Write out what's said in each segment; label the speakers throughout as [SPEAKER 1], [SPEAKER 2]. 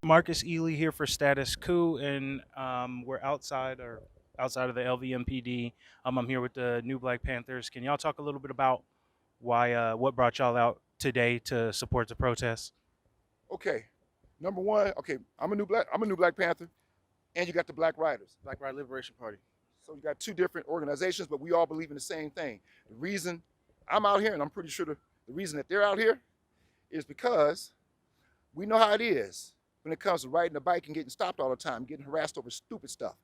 [SPEAKER 1] Marcus Ealy here for Status Coup, and we're outside of the LVMPD. I'm here with the new Black Panthers. Can y'all talk a little bit about why what brought y'all out today to support the protests?
[SPEAKER 2] Okay, number one, okay, I'm a new Black Panther, and you got the Black Riders, Black Rider Liberation Party. So you got two different organizations, but we all believe in the same thing. The reason I'm out here, and I'm pretty sure the reason that they're out here is because we know how it is when it comes to riding a bike and getting stopped all the time, getting harassed over stupid stuff,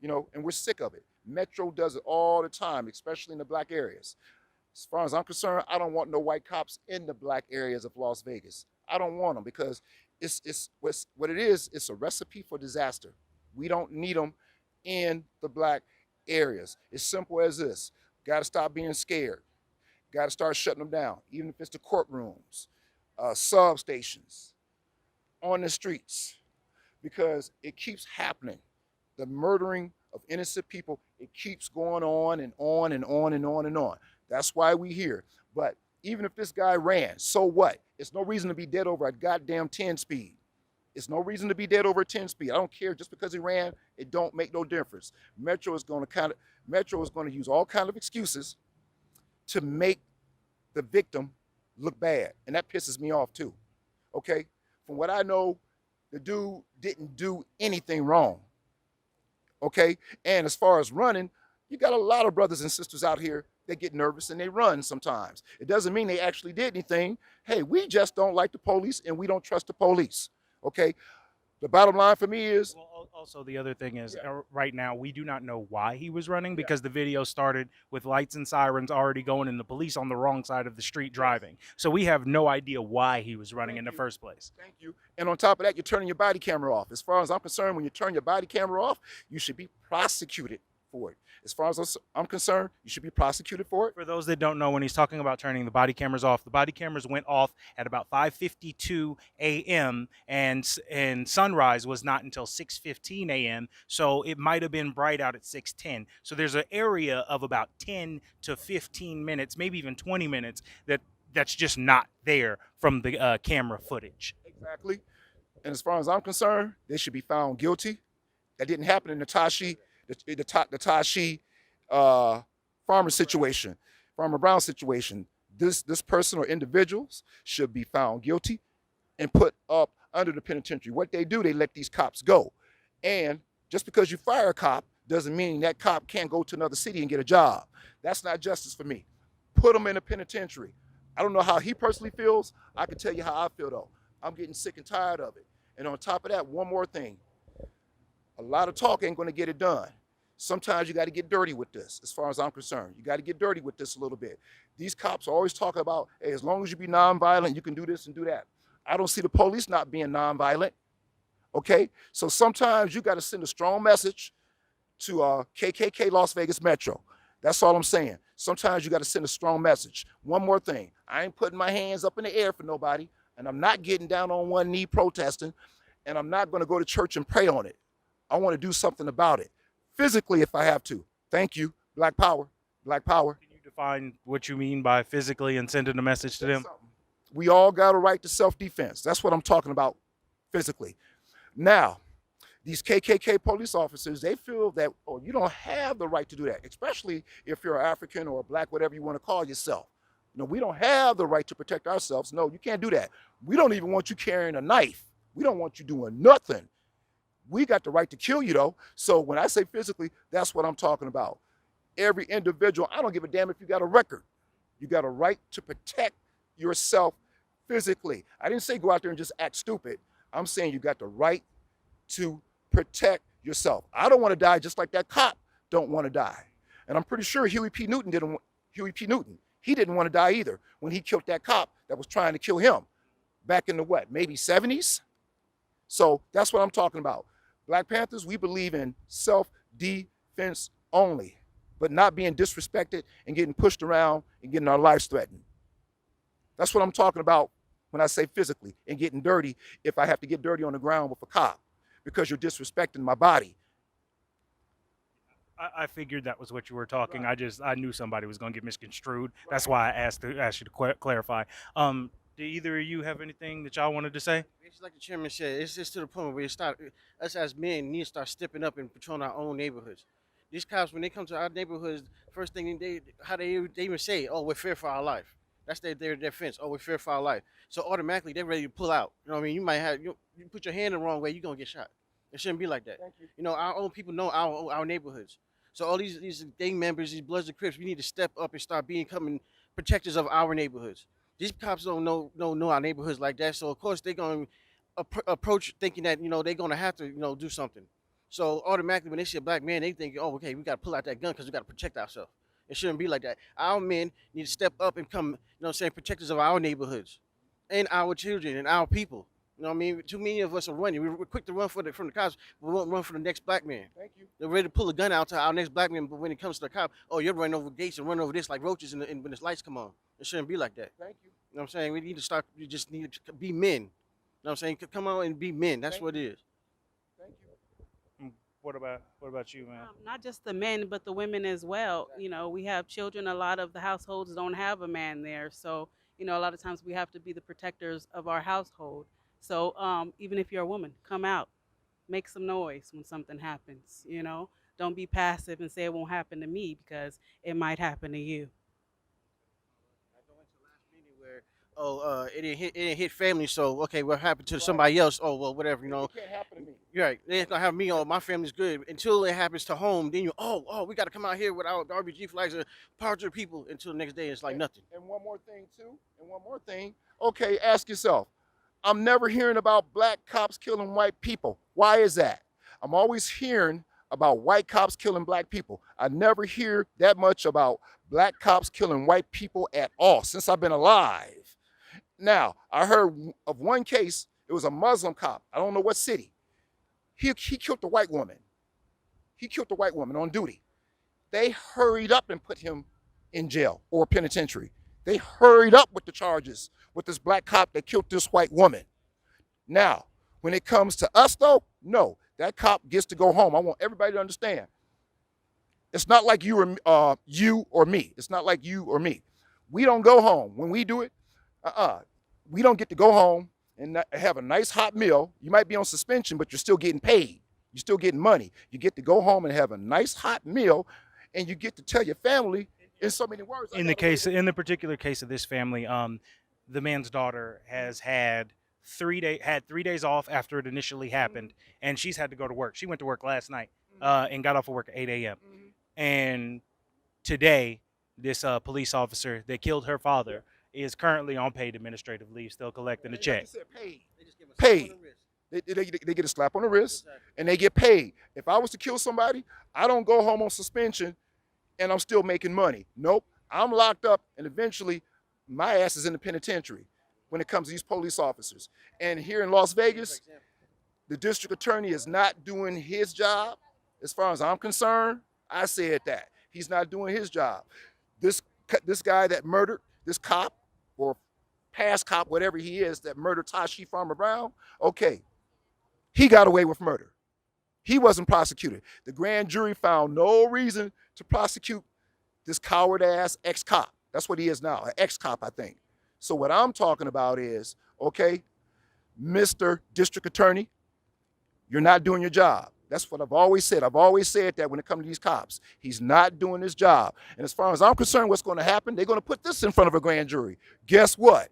[SPEAKER 2] and we're sick of it. Metro does it all the time, especially in the black areas. As far as I'm concerned, I don't want no white cops in the black areas of Las Vegas. I don't want them because what it is. It's a recipe for disaster. We don't need them in the black areas. It's simple as this. Got to stop being scared. Got to start shutting them down, even if it's the courtrooms, substations, on the streets, because it keeps happening. The murdering of innocent people, it keeps going on and on and on and on and on. That's why we here. But even if this guy ran, so what? It's no reason to be dead over a goddamn 10 speed. It's no reason to be dead over a 10 speed. I don't care. Just because he ran, it don't make no difference. Metro is going to use all kind of excuses to make the victim look bad. And that pisses me off too. Okay? From what I know, the dude didn't do anything wrong. Okay? And as far as running, you got a lot of brothers and sisters out here that get nervous and they run sometimes. It doesn't mean they actually did anything. Hey, we just don't like the police and we don't trust the police. Okay? The bottom line for me is,
[SPEAKER 1] Well, also the other thing is,
[SPEAKER 2] yeah,
[SPEAKER 1] right now we do not know why he was running
[SPEAKER 2] yeah,
[SPEAKER 1] because the video started with lights and sirens already going and the police on the wrong side of the street
[SPEAKER 2] yes.
[SPEAKER 1] driving. So we have no idea why he was running in
[SPEAKER 2] Thank
[SPEAKER 1] the
[SPEAKER 2] you.
[SPEAKER 1] first place.
[SPEAKER 2] Thank you. And on top of that, you're turning your body camera off. As far as I'm concerned, when you turn your body camera off, you should be prosecuted for it. As far as I'm concerned, you should be prosecuted for it.
[SPEAKER 1] For those that don't know, when he's talking about turning the body cameras off, the body cameras went off at about 5:52 a.m. and sunrise was not until 6:15 a.m. So it might have been bright out at 6:10. So there's an area of about 10 to 15 minutes, maybe even 20 minutes that's just not there from the camera footage.
[SPEAKER 2] Exactly. And as far as I'm concerned, they should be found guilty. That didn't happen in the Tashi farmer situation, Farmer Brown situation. This person or individuals should be found guilty and put up under the penitentiary. What they do, they let these cops go. And just because you fire a cop doesn't mean that cop can't go to another city and get a job. That's not justice for me. Put him in a penitentiary. I don't know how he personally feels. I can tell you how I feel though. I'm getting sick and tired of it. And on top of that, one more thing. A lot of talk ain't going to get it done. Sometimes you got to get dirty with this, as far as I'm concerned. You got to get dirty with this a little bit. These cops are always talking about, hey, as long as you be nonviolent, you can do this and do that. I don't see the police not being nonviolent. Okay? So sometimes you got to send a strong message to KKK Las Vegas Metro. That's all I'm saying. Sometimes you got to send a strong message. One more thing. I ain't putting my hands up in the air for nobody, and I'm not getting down on one knee protesting, and I'm not going to go to church and pray on it. I want to do something about it. Physically, if I have to. Thank you. Black power. Black power.
[SPEAKER 1] Can you define what you mean by physically and sending a message to them?
[SPEAKER 2] We all got a right to self-defense. That's what I'm talking about physically. Now, these KKK police officers, they feel that, oh, you don't have the right to do that, especially if you're African or black, whatever you want to call yourself. No, we don't have the right to protect ourselves. No, you can't do that. We don't even want you carrying a knife. We don't want you doing nothing. We got the right to kill you, though. So when I say physically, that's what I'm talking about. Every individual, I don't give a damn if you got a record. You got a right to protect yourself physically. I didn't say go out there and just act stupid. I'm saying you got the right to protect yourself. I don't want to die just like that cop don't want to die. And I'm pretty sure Huey P. Newton he didn't want to die either when he killed that cop that was trying to kill him back in the what, maybe 70s? So that's what I'm talking about. Black Panthers, we believe in self-defense only, but not being disrespected and getting pushed around and getting our lives threatened. That's what I'm talking about when I say physically and getting dirty if I have to get dirty on the ground with a cop because you're disrespecting my body.
[SPEAKER 1] I figured that was what you were talking.
[SPEAKER 2] Right.
[SPEAKER 1] I knew somebody was going to get misconstrued.
[SPEAKER 2] Right.
[SPEAKER 1] That's why I asked you to clarify. Do either of you have anything that y'all wanted to say?
[SPEAKER 3] It's like the chairman said. It's just to the point where it start us as men need to start stepping up and patrolling our own neighborhoods. These cops, when they come to our neighborhoods, first thing they even say, "Oh, we're fear for our life." That's their defense. Oh, we're fear for our life. So automatically they're ready to pull out. You know what I mean? You might have you put your hand the wrong way, you're gonna get shot. It shouldn't be like that.
[SPEAKER 2] Thank you.
[SPEAKER 3] You know, our own people know our neighborhoods. So all these gang members, these Bloods and Crips, we need to step up and start becoming protectors of our neighborhoods. These cops don't know our neighborhoods like that. So of course they're gonna approach thinking that they're gonna have to do something. So automatically when they see a black man, they think, oh, okay, we gotta pull out that gun because we gotta protect ourselves. It shouldn't be like that. Our men need to step up and become, protectors of our neighborhoods and our children and our people. You know what I mean? Too many of us are running. We're quick to run from the cops, but we won't run for the next black man.
[SPEAKER 2] Thank you.
[SPEAKER 3] They're ready to pull a gun out to our next black man, but when it comes to the cop, oh, you're running over gates and running over this like roaches when the lights come on. It shouldn't be like that.
[SPEAKER 2] Thank you.
[SPEAKER 3] You know what I'm saying? We need to start. We just need to be men. You know what I'm saying? Come on and be men. That's what it is.
[SPEAKER 2] Thank you.
[SPEAKER 1] What about you, man?
[SPEAKER 4] Not just the men, but the women as well. You know, we have children. A lot of the households don't have a man there. So, a lot of times we have to be the protectors of our household. So even if you're a woman, come out, make some noise when something happens. Don't be passive and say it won't happen to me because it might happen to you.
[SPEAKER 3] I go into the last meeting where, it didn't hit family, so okay, what happened to somebody else? Oh well, whatever,
[SPEAKER 2] It can't happen to me.
[SPEAKER 3] You're right. They ain't gonna have me. Oh, my family's good until it happens to home. Then we got to come out here with our RBG flags and power to the people. Until the next day, it's like nothing.
[SPEAKER 2] And one more thing too. And one more thing. Okay, ask yourself. I'm never hearing about black cops killing white people. Why is that? I'm always hearing about white cops killing black people. I never hear that much about black cops killing white people at all since I've been alive. Now, I heard of one case, it was a Muslim cop. I don't know what city. He killed the white woman. He killed the white woman on duty. They hurried up and put him in jail or penitentiary. They hurried up with the charges with this black cop that killed this white woman. Now, when it comes to us though, no, that cop gets to go home. I want everybody to understand. It's not like you or me. It's not like you or me. We don't go home. When we do it, we don't get to go home and have a nice hot meal. You might be on suspension, but you're still getting paid. You're still getting money. You get to go home and have a nice hot meal, and you get to tell your family in so many words.
[SPEAKER 1] In the particular case of this family, the man's daughter has had 3 days off after it initially happened, and she's had to go to work. She went to work last night and got off of work at 8 a.m. And today, this police officer that killed her father is currently on paid administrative leave, still collecting a check.
[SPEAKER 2] Paid. They get a slap on the wrist, and they get paid. If I was to kill somebody, I don't go home on suspension and I'm still making money. Nope, I'm locked up, and eventually my ass is in the penitentiary when it comes to these police officers. And here in Las Vegas, the district attorney is not doing his job. As far as I'm concerned, I said that. He's not doing his job. This guy that murdered this cop, or past cop, whatever he is, that murdered Tashi Farmer Brown, okay, he got away with murder. He wasn't prosecuted. The grand jury found no reason to prosecute this coward-ass ex-cop. That's what he is now, an ex-cop, I think. So what I'm talking about is, okay, Mr. District Attorney, you're not doing your job. That's what I've always said. I've always said that when it comes to these cops. He's not doing his job. And as far as I'm concerned, what's going to happen, they're going to put this in front of a grand jury. Guess what?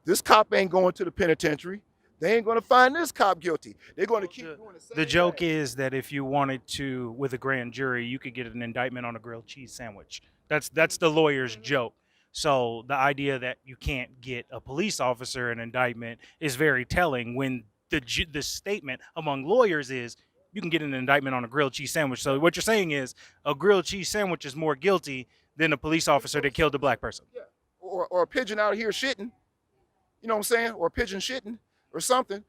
[SPEAKER 2] This cop ain't going to the penitentiary. They ain't going to find this cop guilty. They're going to keep doing the same
[SPEAKER 1] The joke
[SPEAKER 2] thing.
[SPEAKER 1] is that if you wanted to, with a grand jury, you could get an indictment on a grilled cheese sandwich. That's the lawyer's joke. So the idea that you can't get a police officer an indictment is very telling, when the statement among lawyers is you can get an indictment on a grilled cheese sandwich. So what you're saying is a grilled cheese sandwich is more guilty than a police officer that killed a black person.
[SPEAKER 2] Yeah. Or a pigeon out here shitting. You know what I'm saying? Or a pigeon shitting or something.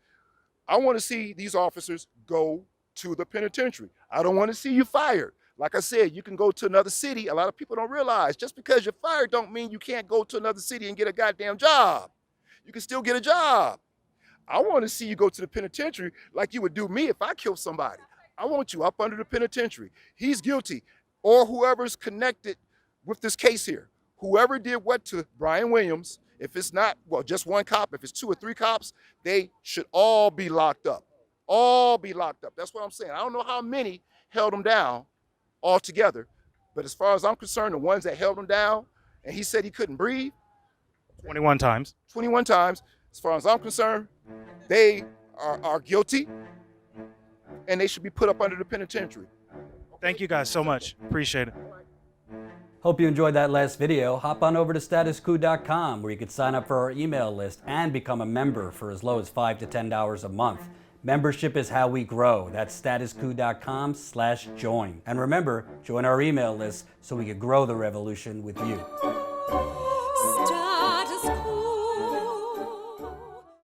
[SPEAKER 2] I want to see these officers go to the penitentiary. I don't want to see you fired. Like I said, you can go to another city. A lot of people don't realize just because you're fired don't mean you can't go to another city and get a goddamn job. You can still get a job. I want to see you go to the penitentiary like you would do me if I killed somebody. I want you up under the penitentiary. He's guilty, or whoever's connected with this case here. whoever did what to Byron Williams, if it's not, well, just one cop, if it's 2 or 3 cops, they should all be locked up. All be locked up. That's what I'm saying. I don't know how many held him down altogether, but as far as I'm concerned, the ones that held him down, and he said he couldn't breathe,
[SPEAKER 1] 21 times.
[SPEAKER 2] 21 times, as far as I'm concerned, they are guilty, and they should be put up under the penitentiary.
[SPEAKER 1] Thank you guys so much. Appreciate it.
[SPEAKER 5] Hope you enjoyed that last video. Hop on over to statuscoup.com where you can sign up for our email list and become a member for as low as $5 to $10 a month. Membership is how we grow. That's statuscoup.com/join. And remember, join our email list so we can grow the revolution with you.